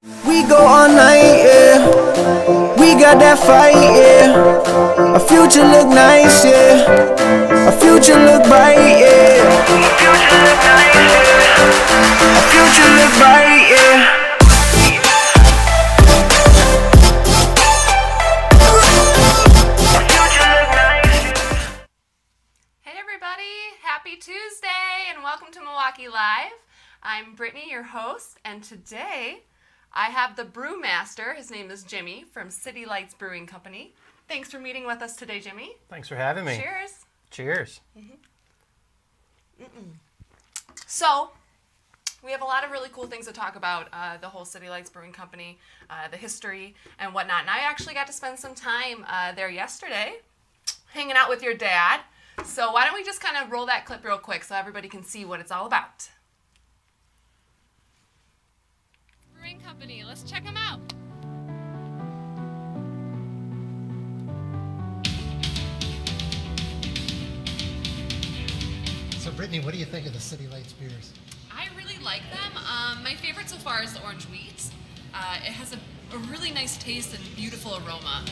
We go all night, yeah. We got that fight, yeah. Our future look nice, yeah. Our future look bright, yeah. Our future look bright, yeah. Hey everybody, happy Tuesday and welcome to Milwaukee Live. I'm Brittany, your host, and today I have the brewmaster. His name is Jimmy from City Lights Brewing Company. Thanks for meeting with us today, Jimmy. Thanks for having me. Cheers. Cheers. So, we have a lot of really cool things to talk about, the whole City Lights Brewing Company, the history and whatnot. And I actually got to spend some time there yesterday hanging out with your dad. So why don't we just kind of roll that clip real quick so everybody can see what it's all about. Brewing Company, let's check them out. So Brittany, what do you think of the City Lights beers? I really like them. My favorite so far is the orange wheat. It has a really nice taste and beautiful aroma.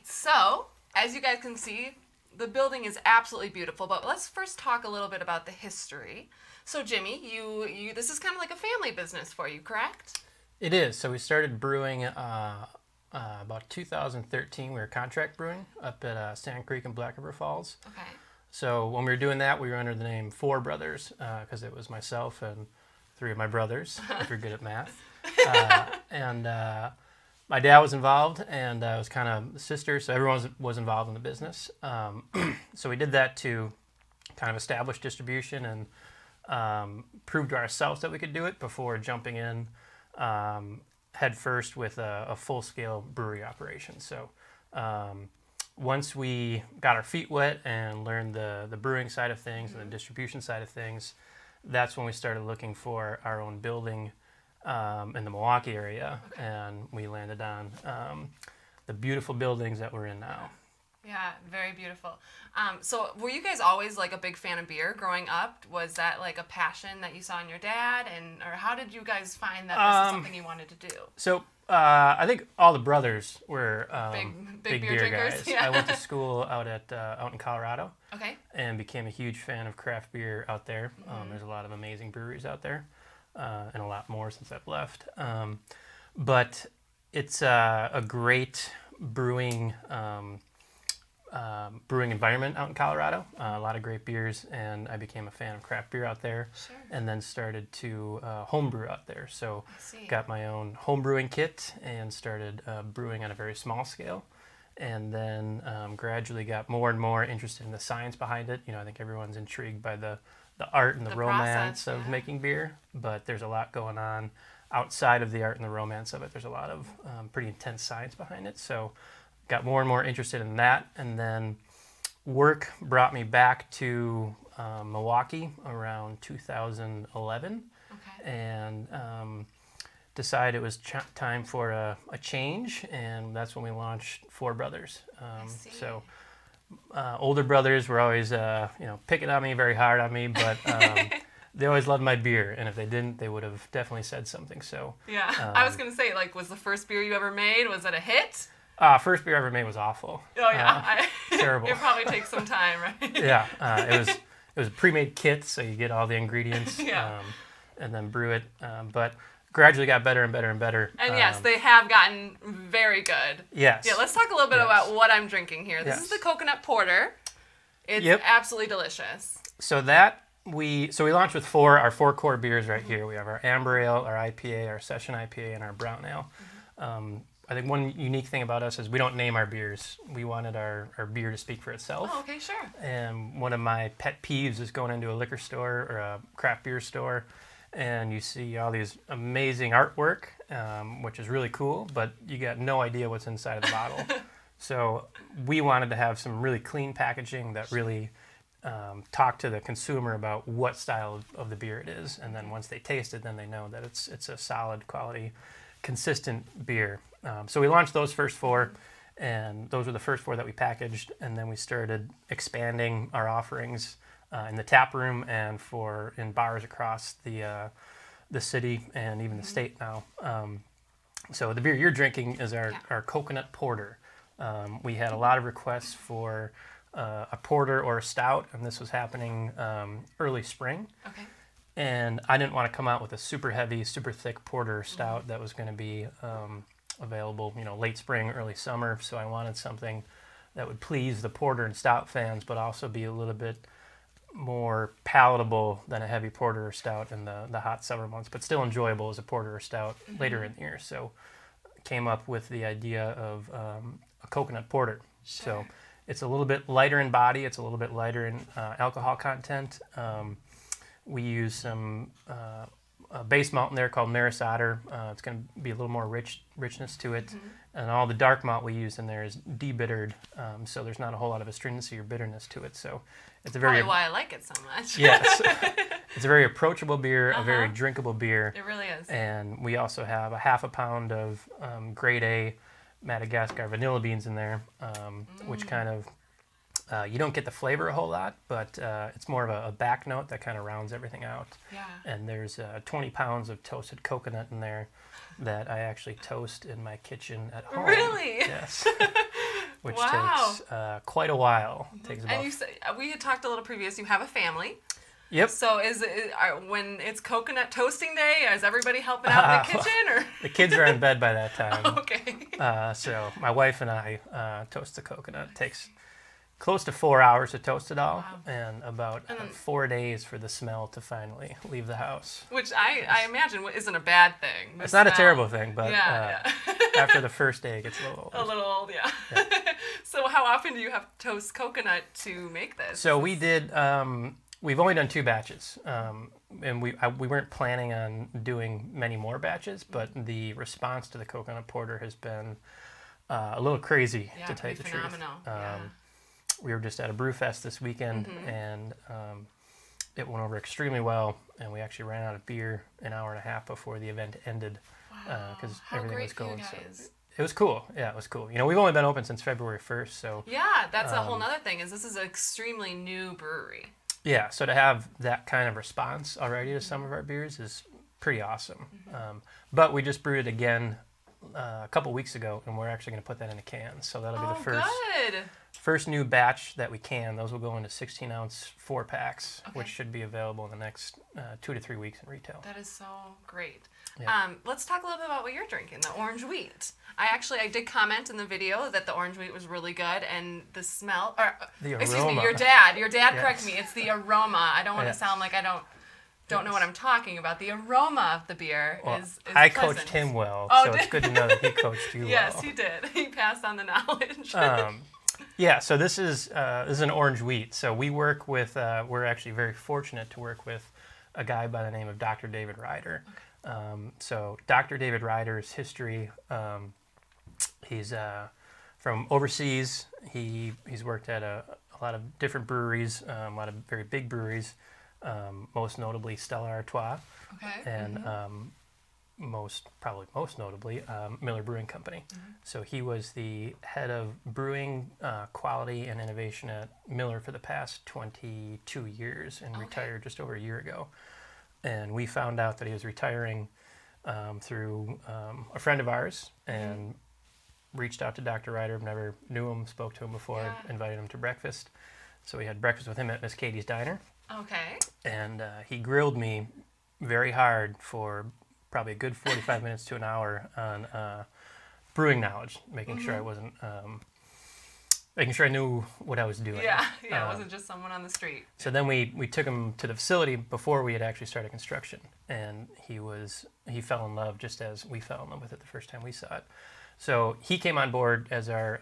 So, as you guys can see, the building is absolutely beautiful, but let's first talk a little bit about the history. So Jimmy, you this is kind of like a family business for you, correct? It is. So we started brewing about 2013. We were contract brewing up at Sand Creek and Black River Falls. Okay. So when we were doing that, we were under the name Four Brothers because it was myself and three of my brothers, if you're good at math. My dad was involved, and I was kind of the sister, so everyone was involved in the business. So we did that to kind of establish distribution and prove to ourselves that we could do it before jumping in head first with a full-scale brewery operation. So once we got our feet wet and learned the brewing side of things and the distribution side of things, that's when we started looking for our own building in the Milwaukee area, and we landed on the beautiful buildings that we're in now. Yeah, very beautiful. So were you guys always like a big fan of beer growing up? Was that like a passion that you saw in your dad, or how did you guys find that this is something you wanted to do? So I think all the brothers were big beer drinkers. guys. Yeah. I went to school out in Colorado. Okay. And became a huge fan of craft beer out there. There's a lot of amazing breweries out there. And a lot more since I've left. But it's a great brewing environment out in Colorado. A lot of great beers, and I became a fan of craft beer out there. Sure. And then started to homebrew out there. So got my own home brewing kit and started brewing on a very small scale. And then gradually got more and more interested in the science behind it. You know, I think everyone's intrigued by the art and the romance of making beer, but there's a lot going on outside of the art and the romance of it. There's a lot of pretty intense science behind it, so got more and more interested in that, and then work brought me back to Milwaukee around 2011, and decided it was time for a change, and that's when we launched Four Brothers. So older brothers were always, picking on me very hard on me, but they always loved my beer, and if they didn't, they would have definitely said something. So yeah, I was gonna say, like, was the first beer you ever made, was it a hit? First beer I ever made was awful. Oh yeah, terrible. It probably takes some time, right? Yeah, it was a pre-made kit, so you get all the ingredients, yeah. And then brew it, but gradually got better and better and better. And yes, they have gotten very good. Yes. Yeah, let's talk a little bit about what I'm drinking here. This is the coconut porter. It's absolutely delicious. So we launched with our four core beers right here. We have our Amber Ale, our IPA, our Session IPA, and our Brown Ale. I think one unique thing about us is we don't name our beers. We wanted our beer to speak for itself. Oh, okay, sure. And one of my pet peeves is going into a liquor store or a craft beer store, and you see all these amazing artwork, which is really cool, but you got no idea what's inside of the bottle. So we wanted to have some really clean packaging that really talked to the consumer about what style of the beer it is, and then once they taste it, then they know that it's a solid quality, consistent beer. So we launched those first 4, and those were the first 4 that we packaged, and then we started expanding our offerings in the tap room and in bars across the city and even the state now. So the beer you're drinking is our coconut porter. We had a lot of requests for a porter or a stout, and this was happening early spring. Okay. And I didn't want to come out with a super heavy, super thick porter or stout that was going to be available, late spring, early summer. So I wanted something that would please the porter and stout fans, but also be a little bit more palatable than a heavy porter or stout in the hot summer months, but still enjoyable as a porter or stout later in the year. So came up with the idea of a coconut porter. Sure. So it's a little bit lighter in body. It's a little bit lighter in alcohol content. We use some base malt in there called Maris Otter. It's going to be a little more richness to it. And all the dark malt we use in there is debittered, so there's not a whole lot of astringency or bitterness to it. So it's a very... Probably why I like it so much. Yes. It's a very approachable beer, a very drinkable beer. It really is. And we also have a half a pound of grade A Madagascar vanilla beans in there, which kind of... you don't get the flavor a whole lot, but it's more of a back note that kind of rounds everything out. Yeah. And there's 20 pounds of toasted coconut in there that I actually toast in my kitchen at home. Really? Yes. Which Wow. takes quite a while. It takes about... And you said, we had talked a little previous, you have a family. Yep. So when it's coconut toasting day, is everybody helping out in the kitchen? Or? The kids are in bed by that time. Okay. So my wife and I toast the coconut. It takes close to 4 hours to toast it all, and about 4 days for the smell to finally leave the house. Which I imagine isn't a bad thing. It's not a terrible thing, but yeah. After the first day, it gets a little old. A little old, yeah. So how often do you have to toast coconut to make this? So we did, we've only done 2 batches, and we weren't planning on doing many more batches, but the response to the coconut porter has been a little crazy, to tell you the truth. We were just at a brew fest this weekend, and it went over extremely well, and we actually ran out of beer an hour and a half before the event ended, because everything was going. So it was cool. Yeah, it was cool. We've only been open since February 1st, so yeah, that's a whole nother thing. This is an extremely new brewery. Yeah, so to have that kind of response already to some of our beers is pretty awesome. But we just brewed it again a couple weeks ago, and we're actually going to put that in a can. So that'll be the first new batch that we can. Those will go into 16-ounce 4-packs, which should be available in the next 2 to 3 weeks in retail. That is so great. Yeah. Let's talk a little bit about what you're drinking, the orange wheat. I did comment in the video that the orange wheat was really good, and the smell, or the aroma. Excuse me, your dad corrected me. It's the aroma. I don't want to sound like I don't know what I'm talking about. The aroma of the beer is I pleasant. coached him well, so it's good to know that he coached you well. Yes, he did. He passed on the knowledge. Yeah, so this is an orange wheat. So we work with, we're actually very fortunate to work with a guy by the name of Dr. David Ryder. So Dr. David Ryder's history, he's from overseas. He's worked at a lot of different breweries, a lot of very big breweries, most notably Stella Artois, and probably most notably Miller Brewing Company. So he was the head of brewing quality and innovation at Miller for the past 22 years and retired just over a year ago. And we found out that he was retiring through a friend of ours, and reached out to Dr. Ryder. Never knew him, spoke to him before, invited him to breakfast. So we had breakfast with him at Miss Katie's Diner. Okay. And he grilled me very hard for probably a good 45 minutes to an hour on brewing knowledge, making sure I wasn't, making sure I knew what I was doing. Yeah, it wasn't just someone on the street. So then we took him to the facility before we had actually started construction, and he fell in love just as we fell in love with it the first time we saw it. So he came on board as our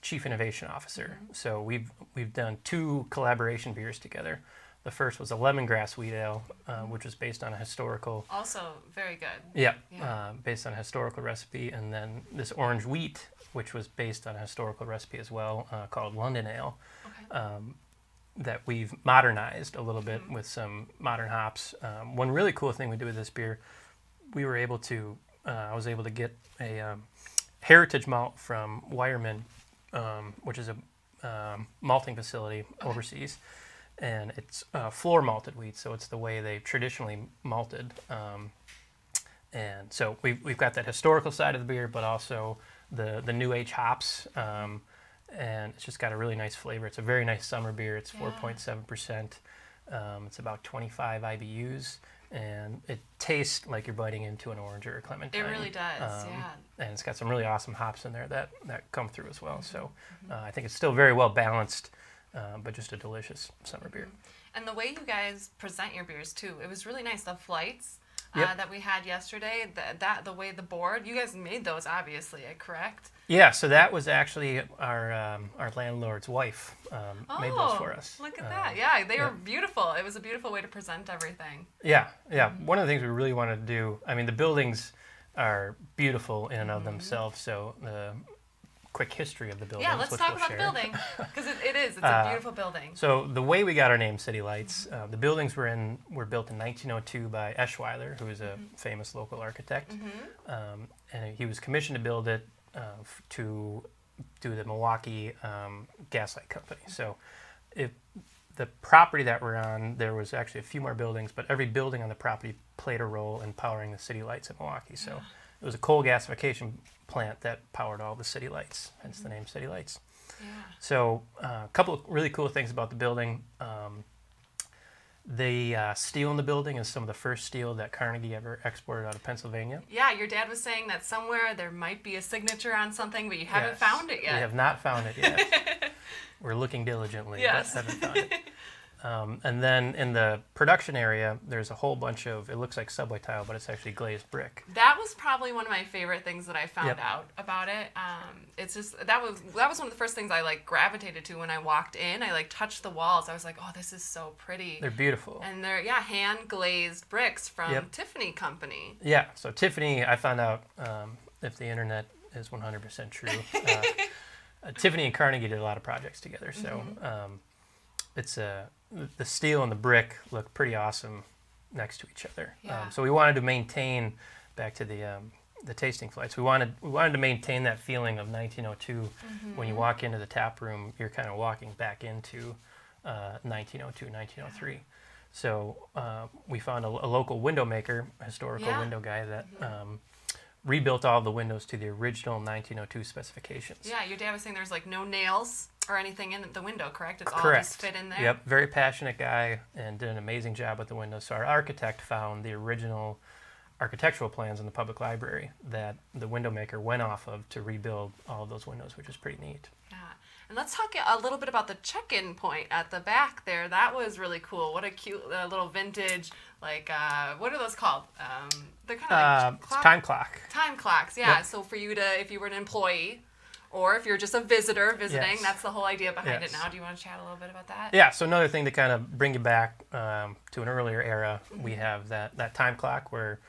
Chief Innovation Officer. So we've done 2 collaboration beers together. The first was a lemongrass wheat ale, which was based on a historical. Also very good. Yeah, based on a historical recipe, and then this orange wheat, which was based on a historical recipe as well, called London Ale, that we've modernized a little bit with some modern hops. One really cool thing we did with this beer, we were able to, I was able to get a heritage malt from Weyermann, which is a malting facility overseas. And it's floor malted wheat, so it's the way they traditionally malted. And so we've got that historical side of the beer, but also the new age hops. And it's just got a really nice flavor. It's a very nice summer beer. It's 4.7%. It's about 25 IBUs. And it tastes like you're biting into an orange or a clementine. It really does, And it's got some really awesome hops in there that come through as well. So I think it's still very well balanced. But just a delicious summer beer. And the way you guys present your beers too, it was really nice. The flights that we had yesterday, the way the board, you guys made those obviously, correct? Yeah, so that was actually our landlord's wife made those for us. Look at that! Yeah, they were beautiful. It was a beautiful way to present everything. Yeah. One of the things we really wanted to do. I mean, the buildings are beautiful in and of themselves. So the quick history of the building. Yeah, let's talk about the building, because it's a beautiful building. So the way we got our name City Lights, the buildings were built in 1902 by Eschweiler, who is a famous local architect, and he was commissioned to build it to do the Milwaukee Gaslight Company. So the property that we're on, there was actually a few more buildings, but every building on the property played a role in powering the city lights in Milwaukee. So it was a coal gasification plant that powered all the city lights, hence the name City Lights. Yeah. So a couple of really cool things about the building. The steel in the building is some of the first steel that Carnegie ever exported out of Pennsylvania. Yeah, your dad was saying that somewhere there might be a signature on something, but you haven't found it yet. We have not found it yet. We're looking diligently, but haven't found it. And then in the production area, there's a whole bunch of, it looks like subway tile, but it's actually glazed brick. That was probably one of my favorite things that I found out about it. It's just, that was one of the first things I gravitated to when I walked in. I touched the walls. I was like, oh, this is so pretty. They're beautiful. And they're, hand glazed bricks from Tiffany Company. Yeah, so Tiffany, I found out, if the internet is 100% true, Tiffany and Carnegie did a lot of projects together. So it's the steel and the brick look pretty awesome next to each other. Yeah. So we wanted to maintain, back to the tasting flights, we wanted to maintain that feeling of 1902. When you walk into the tap room, you're kind of walking back into 1902, 1903. So we found a local window maker, a historical window guy that rebuilt all the windows to the original 1902 specifications. Yeah, your dad was saying there's no nails or anything in the window, correct? It's correct. All just fit in there? Yep, very passionate guy and did an amazing job with the windows. So our architect found the original architectural plans in the public library that the window maker went off of to rebuild all of those windows, which is pretty neat. Yeah, and let's talk a little bit about the check-in point at the back there. That was really cool. What a cute little vintage, what are those called? They're kind of time clock. Time clocks, yeah. Yep. So for you to, if you were an employee, or if you're just a visitor visiting, that's the whole idea behind it now. Do you want to chat a little bit about that? Yeah, so another thing to kind of bring you back to an earlier era, we have that time clock where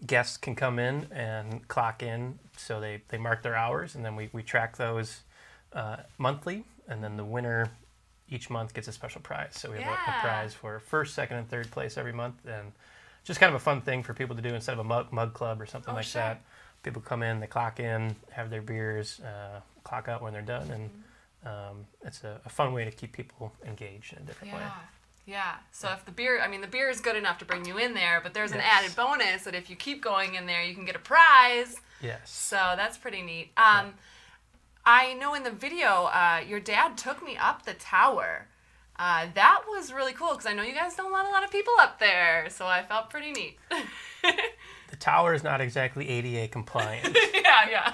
guests can come in and clock in, so they mark their hours, and then we track those monthly, and then the winner each month gets a special prize. So we have a prize for first, second, and third place every month, and just kind of a fun thing for people to do instead of a mug club or something that. People come in, they clock in, have their beers, clock out when they're done, and it's a fun way to keep people engaged in a different way. Yeah. So if the beer is good enough to bring you in there, but there's an added bonus that if you keep going in there, you can get a prize. Yes. So that's pretty neat. I know in the video, your dad took me up the tower. That was really cool because I know you guys don't let a lot of people up there, so I felt pretty neat. The tower is not exactly ADA compliant. Yeah,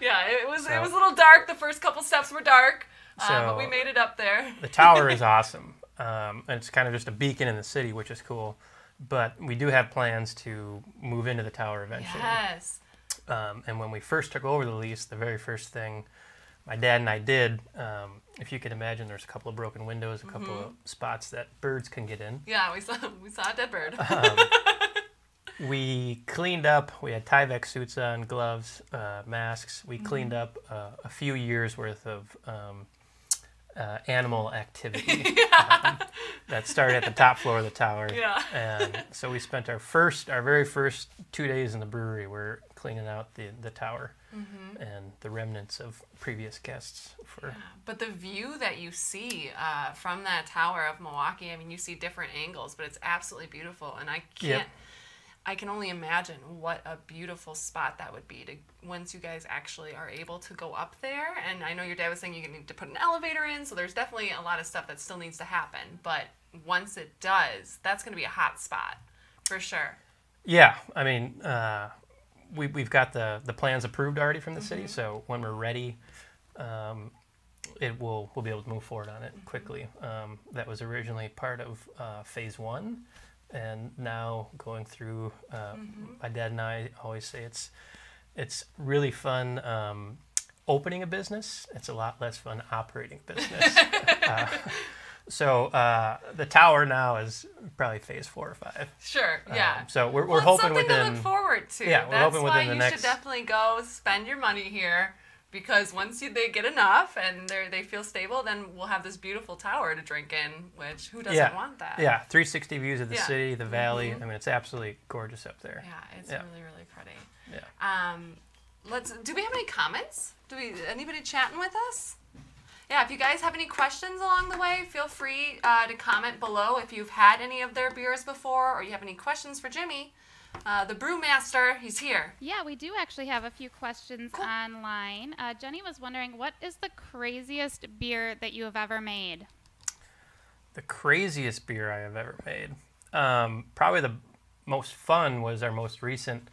it was a little dark. The first couple steps were dark, but we made it up there. The tower is awesome. And it's kind of just a beacon in the city, which is cool. But we do have plans to move into the tower eventually. Yes. And when we first took over the lease, the very first thing my dad and I did. If you can imagine, there's a couple of broken windows, a couple of spots that birds can get in. Yeah, we saw a dead bird. We cleaned up. We had Tyvek suits on, gloves, masks. We cleaned up a few years worth of animal activity that started at the top floor of the tower. Yeah. And so we spent our very first 2 days in the brewery. We're cleaning out the tower and the remnants of previous guests. But the view that you see from that tower of Milwaukee, I mean, you see different angles, but it's absolutely beautiful. And I can only imagine what a beautiful spot that would be once you guys actually are able to go up there. And I know your dad was saying you need to put an elevator in, so there's definitely a lot of stuff that still needs to happen. But once it does, that's going to be a hot spot for sure. Yeah, I mean, we've got the plans approved already from the city, so when we're ready, we'll be able to move forward on it quickly. That was originally part of phase 1. And now going through, my dad and I always say it's really fun opening a business. It's a lot less fun operating business. So the tower now is probably phase 4 or 5. Sure, yeah. So we're hoping something within. To look forward to. Yeah, we're hoping within the next. That's why you should definitely go spend your money here. Because once they get enough and they feel stable, then we'll have this beautiful tower to drink in, which who doesn't want that? Yeah, 360 views of the city, the valley. I mean, it's absolutely gorgeous up there. Yeah, it's really, really pretty. Yeah. Do we have any comments? Anybody chatting with us? Yeah, if you guys have any questions along the way, feel free to comment below if you've had any of their beers before or you have any questions for Jimmy. The Brewmaster, he's here. Yeah, we do actually have a few questions online. Jenny was wondering, what is the craziest beer that you have ever made? The craziest beer I have ever made? Probably the most fun was our most recent.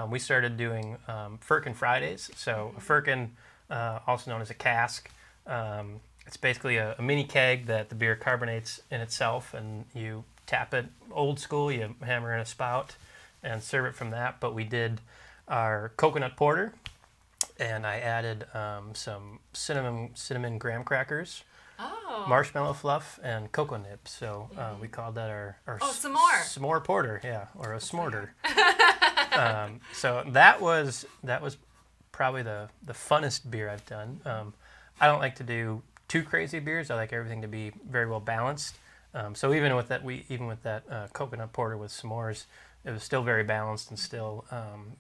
We started doing Firkin Fridays. So a Firkin, also known as a cask, it's basically a mini keg that the beer carbonates in itself, and you tap it old school, you hammer in a spout, and serve it from that. But we did our coconut porter, and I added some cinnamon graham crackers, marshmallow fluff, and cocoa nibs. So we called that our s'more porter, or a s'morter. So that was probably the funnest beer I've done. I don't like to do too crazy beers. I like everything to be very well balanced. So even with that coconut porter with s'mores, it was still very balanced and still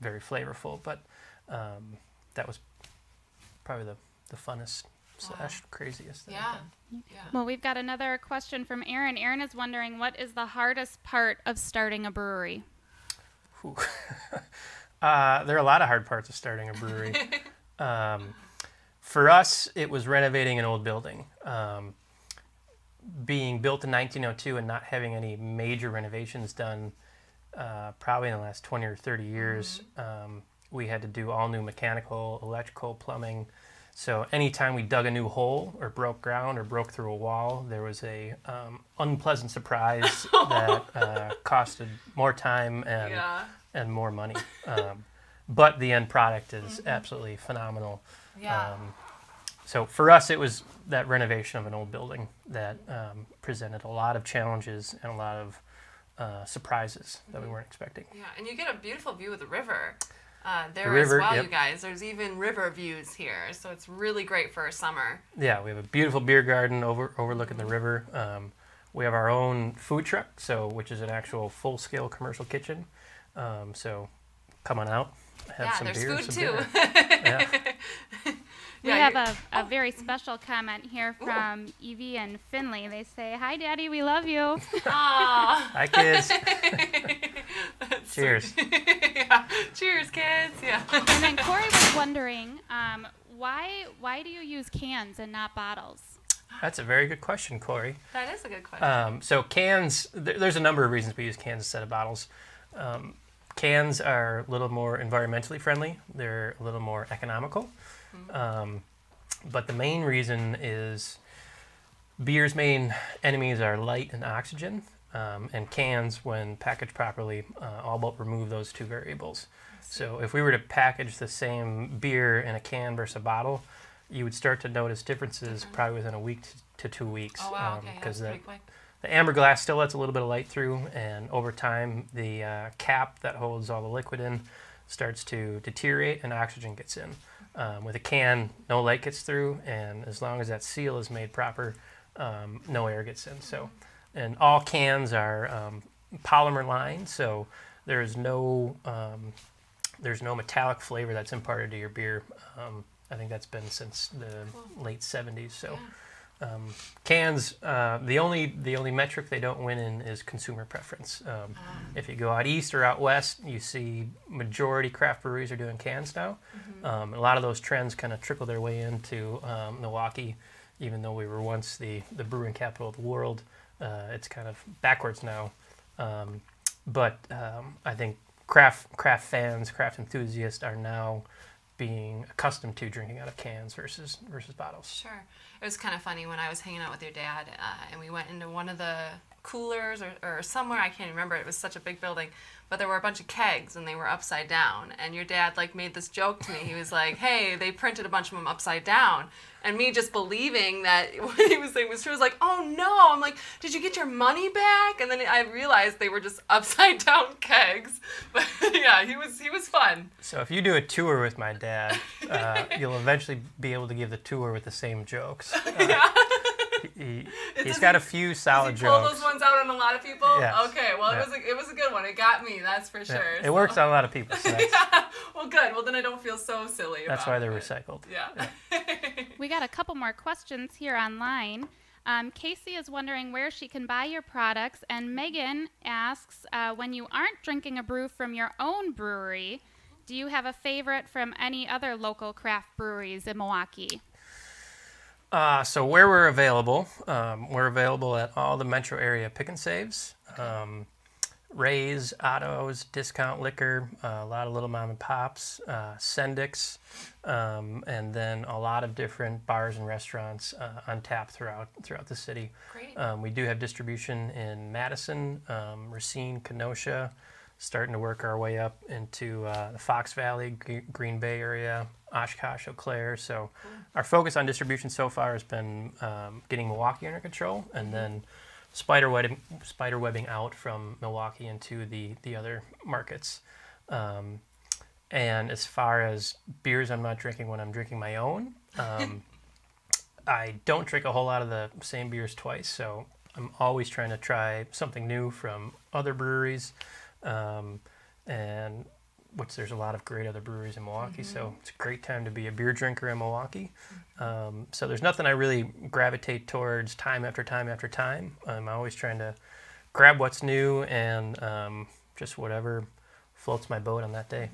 very flavorful. But that was probably the funnest / craziest that I've done. Yeah. Well, we've got another question from Aaron. Aaron is wondering, what is the hardest part of starting a brewery? There are a lot of hard parts of starting a brewery. For us, it was renovating an old building. Being built in 1902 and not having any major renovations done probably in the last 20 or 30 years, we had to do all new mechanical, electrical, plumbing. So anytime we dug a new hole or broke ground or broke through a wall, there was a unpleasant surprise that costed more time and more money. But the end product is absolutely phenomenal. Yeah. So for us, it was that renovation of an old building that presented a lot of challenges and a lot of surprises that we weren't expecting. Yeah, and you get a beautiful view of the river there river, as well, yep. You guys. There's even river views here, so it's really great for summer. Yeah, we have a beautiful beer garden overlooking the river. We have our own food truck, which is an actual full-scale commercial kitchen. So come on out, have some beer. There's food too. Yeah. We have a very special comment here from Evie and Finley. They say, "Hi, Daddy, we love you." Aww. Hi, kids. Cheers. Yeah. Cheers, kids. Yeah. And then Corey was wondering, why do you use cans and not bottles? That's a very good question, Corey. That is a good question. So cans, there's a number of reasons we use cans instead of bottles. Cans are a little more environmentally friendly. They're a little more economical. But the main reason is beer's main enemies are light and oxygen. And cans, when packaged properly, all but remove those two variables. So if we were to package the same beer in a can versus a bottle, you would start to notice differences probably within a week to 2 weeks. Oh, wow, okay, because that's pretty quick. the amber glass still lets a little bit of light through, and over time the cap that holds all the liquid in starts to deteriorate and oxygen gets in. With a can, no light gets through, and as long as that seal is made proper, no air gets in. So, and all cans are polymer lined, so there's no metallic flavor that's imparted to your beer. I think that's been since the late 70s. So. Cans, the only metric they don't win in is consumer preference. If you go out east or out west, you see majority craft breweries are doing cans now. A lot of those trends kind of trickle their way into Milwaukee, even though we were once the brewing capital of the world. It's kind of backwards now. But I think craft fans, craft enthusiasts are now being accustomed to drinking out of cans versus bottles. Sure. It was kind of funny when I was hanging out with your dad and we went into one of the coolers or somewhere, I can't remember, it was such a big building, but there were a bunch of kegs and they were upside down, and your dad like made this joke to me. He was like, hey, they printed a bunch of them upside down, and me just believing that what he was saying was true, was like, oh no. I'm like, did you get your money back? And then I realized they were just upside down kegs. But yeah, he was fun. So if you do a tour with my dad, you'll eventually be able to give the tour with the same jokes. He's got a few solid jokes. Does he pull jokes. those ones out on a lot of people? Yes. Okay, well, it was a good one. It got me, that's for sure. It works on a lot of people. So yeah. Well, good. Well, then I don't feel so silly that's about why they're it. recycled. Yeah. We got a couple more questions here online. Casey is wondering where she can buy your products, and Megan asks, when you aren't drinking a brew from your own brewery, do you have a favorite from any other local craft breweries in Milwaukee? So where we're available at all the metro area pick and saves, Ray's, Otto's, Discount Liquor, a lot of little mom and pops, Sendik's, and then a lot of different bars and restaurants on tap throughout the city. Great. We do have distribution in Madison, Racine, Kenosha, starting to work our way up into the Fox Valley, Green Bay area, Oshkosh, Eau Claire. So our focus on distribution so far has been getting Milwaukee under control, and then spider webbing out from Milwaukee into the other markets. And as far as beers I'm not drinking when I'm drinking my own, I don't drink a whole lot of the same beers twice, so I'm always trying to try something new from other breweries. And there's a lot of great other breweries in Milwaukee, so it's a great time to be a beer drinker in Milwaukee. So there's nothing I really gravitate towards time after time after time. I'm always trying to grab what's new and just whatever floats my boat on that day.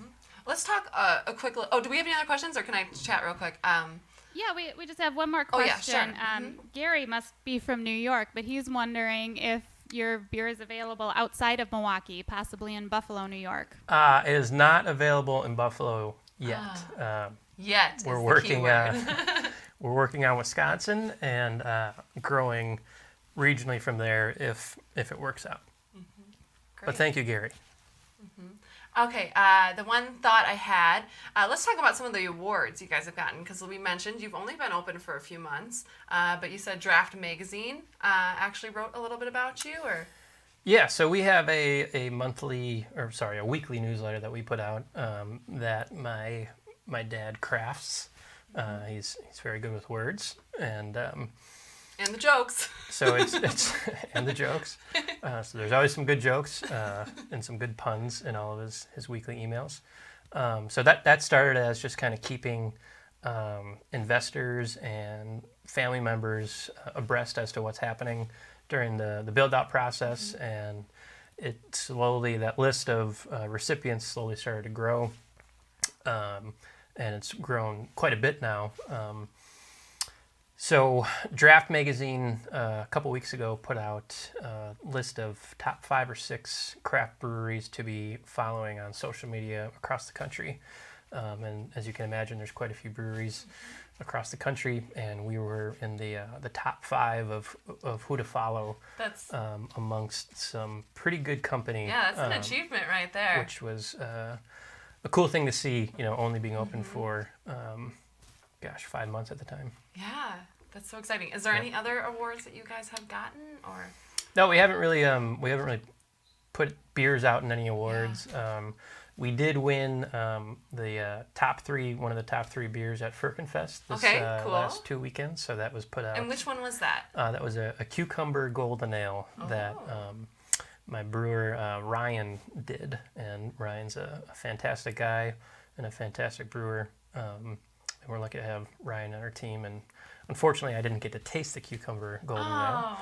Let's talk a quick. Do we have any other questions, or can I chat real quick? Yeah, we just have one more question. Oh, yeah, sure. Gary must be from New York, but he's wondering if your beer is available outside of Milwaukee, possibly in Buffalo, New York. It is not available in Buffalo yet. Yet. We're working. We're working on Wisconsin and growing regionally from there if it works out. Great. But thank you, Gary. Okay, the one thought I had, let's talk about some of the awards you guys have gotten, because we mentioned you've only been open for a few months, but you said Draft Magazine actually wrote a little bit about you, or? Yeah, so we have a weekly newsletter that we put out that my dad crafts. He's very good with words, and the jokes. So it's and the jokes. So there's always some good jokes and some good puns in all of his weekly emails. So that started as just kind of keeping investors and family members abreast as to what's happening during the build-out process, and that list of recipients slowly started to grow, and it's grown quite a bit now. So Draft Magazine a couple weeks ago put out a list of top 5 or 6 craft breweries to be following on social media across the country. And as you can imagine, there's quite a few breweries across the country, and we were in the top 5 of who to follow. That's amongst some pretty good company. Yeah, that's an achievement right there. Which was a cool thing to see, only being open for gosh, 5 months at the time. Yeah, that's so exciting. Is there any other awards that you guys have gotten, or? No, we haven't really put beers out in any awards. Yeah. We did win the one of the top 3 beers at Firkenfest this cool. last 2 weekends. So that was put out. And which one was that? That was a cucumber golden ale that my brewer Ryan did, and Ryan's a fantastic guy and a fantastic brewer. And we're lucky to have Ryan on our team. And unfortunately, I didn't get to taste the cucumber golden ale.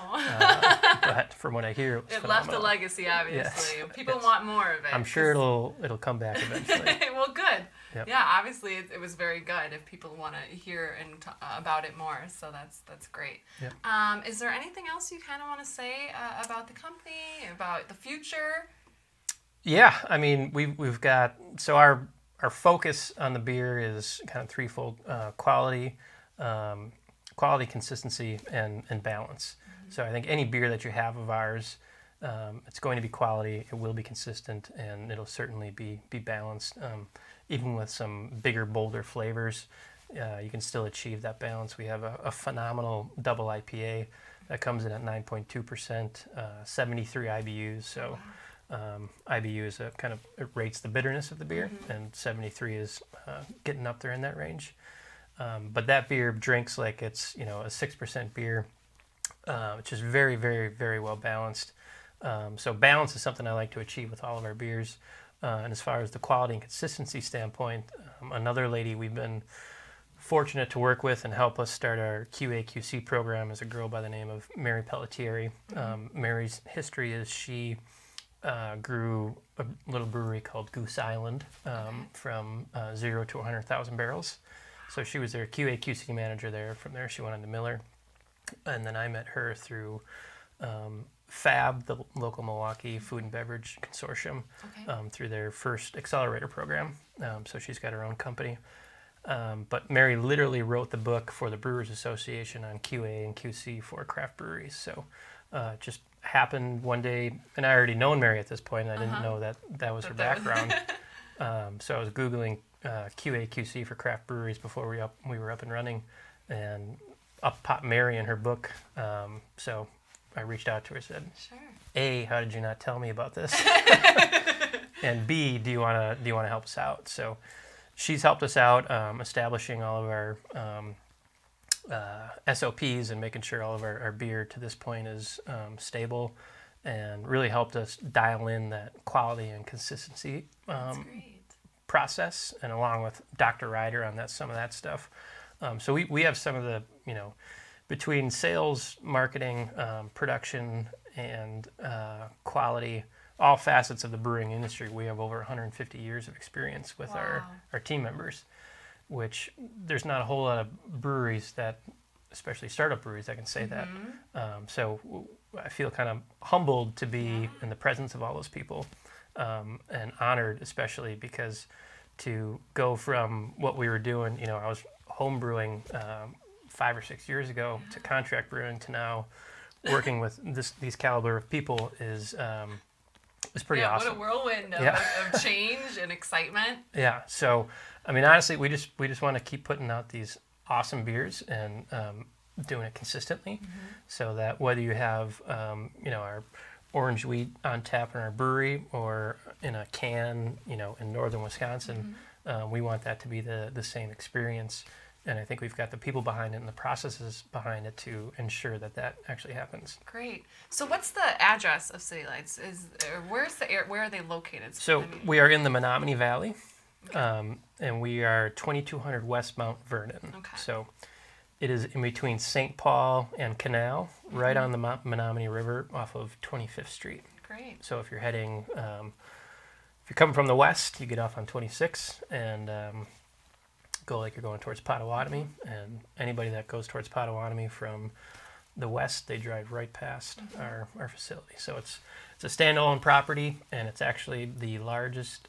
But from what I hear, it left a legacy, obviously. Yes. People want more of it. I'm sure it'll come back eventually. Well, good. Yep. Yeah, obviously it was very good if people want to hear and about it more. So that's great. Yep. Is there anything else you kind of want to say about the company, about the future? Yeah, I mean, we've got, so our focus on the beer is kind of threefold: quality, consistency, and balance. So I think any beer that you have of ours, it's going to be quality, it will be consistent, and it'll certainly be balanced. Even with some bigger, bolder flavors, you can still achieve that balance. We have a phenomenal double IPA that comes in at 9.2%, 73 IBUs. So IBU is it rates the bitterness of the beer, and 73 is getting up there in that range. But that beer drinks like it's a 6% beer, which is very, very, very well balanced. So balance is something I like to achieve with all of our beers. And as far as the quality and consistency standpoint, another lady we've been fortunate to work with and help us start our QA/QC program is a girl by the name of Mary Pelletieri. Mary's history is she grew a little brewery called Goose Island from 0 to 100,000 barrels. So she was their QA/QC manager there. From there, she went on to Miller. And then I met her through FAB, the local Milwaukee Food and Beverage Consortium, through their first accelerator program. So she's got her own company. But Mary literally wrote the book for the Brewers Association on QA and QC for craft breweries. So it just happened one day, and I already known Mary at this point. I didn't know that was her background. So I was Googling QA/QC for craft breweries before we were up and running, and up popped Mary in her book. So I reached out to her and said, "Sure. A, how did you not tell me about this? And B, do you want to help us out?" So she's helped us out establishing all of our SOPs and making sure all of our beer to this point is stable, and really helped us dial in that quality and consistency process, and along with Dr. Ryder on some of that stuff. So we have some of the, between sales, marketing, production, and quality, all facets of the brewing industry, we have over 150 years of experience with our team members, which there's not a whole lot of breweries that, especially startup breweries, that can say that. So I feel kind of humbled to be in the presence of all those people, and honored, especially because to go from what we were doing, I was home brewing 5 or 6 years ago, to contract brewing, to now working with these caliber of people is pretty awesome. What a whirlwind of change and excitement. Yeah. So, I mean, honestly, we just want to keep putting out these awesome beers and doing it consistently, so that whether you have our orange wheat on tap in our brewery or in a can, in northern Wisconsin, we want that to be the same experience. And I think we've got the people behind it and the processes behind it to ensure that actually happens. Great. So what's the address of City Lights? Where are they located? So we are in the Menominee Valley, and we are 2200 West Mount Vernon. Okay. So it is in between St. Paul and Canal, right on the Menominee River off of 25th Street. Great. So if you're heading, if you're coming from the west, you get off on 26 and go like you're going towards Potawatomi, and anybody that goes towards Potawatomi from the west, they drive right past our facility. So it's a standalone property, and it's actually the largest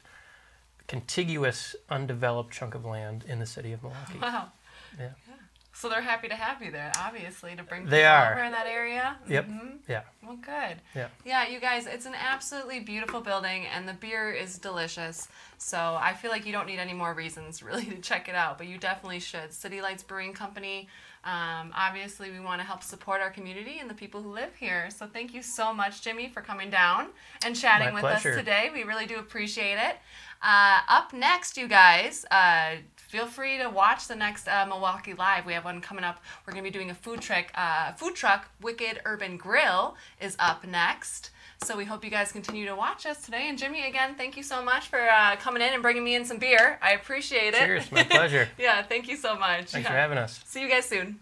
contiguous undeveloped chunk of land in the city of Milwaukee. Wow. Yeah. So they're happy to have you there, obviously, to bring people They are. over in that area. Yep. Yeah. Well, good. Yeah. Yeah, you guys, it's an absolutely beautiful building, and the beer is delicious. So I feel like you don't need any more reasons, really, to check it out, but you definitely should. City Lights Brewing Company. Obviously, we want to help support our community and the people who live here. So thank you so much, Jimmy, for coming down and chatting with us today. We really do appreciate it. Up next, you guys, feel free to watch the next Milwaukee Live. We have one coming up. We're going to be doing a food truck. Wicked Urban Grill is up next. So we hope you guys continue to watch us today. And Jimmy, again, thank you so much for coming in and bringing me in some beer. I appreciate it. Cheers. My pleasure. Yeah, thank you so much. Thanks for having us. See you guys soon.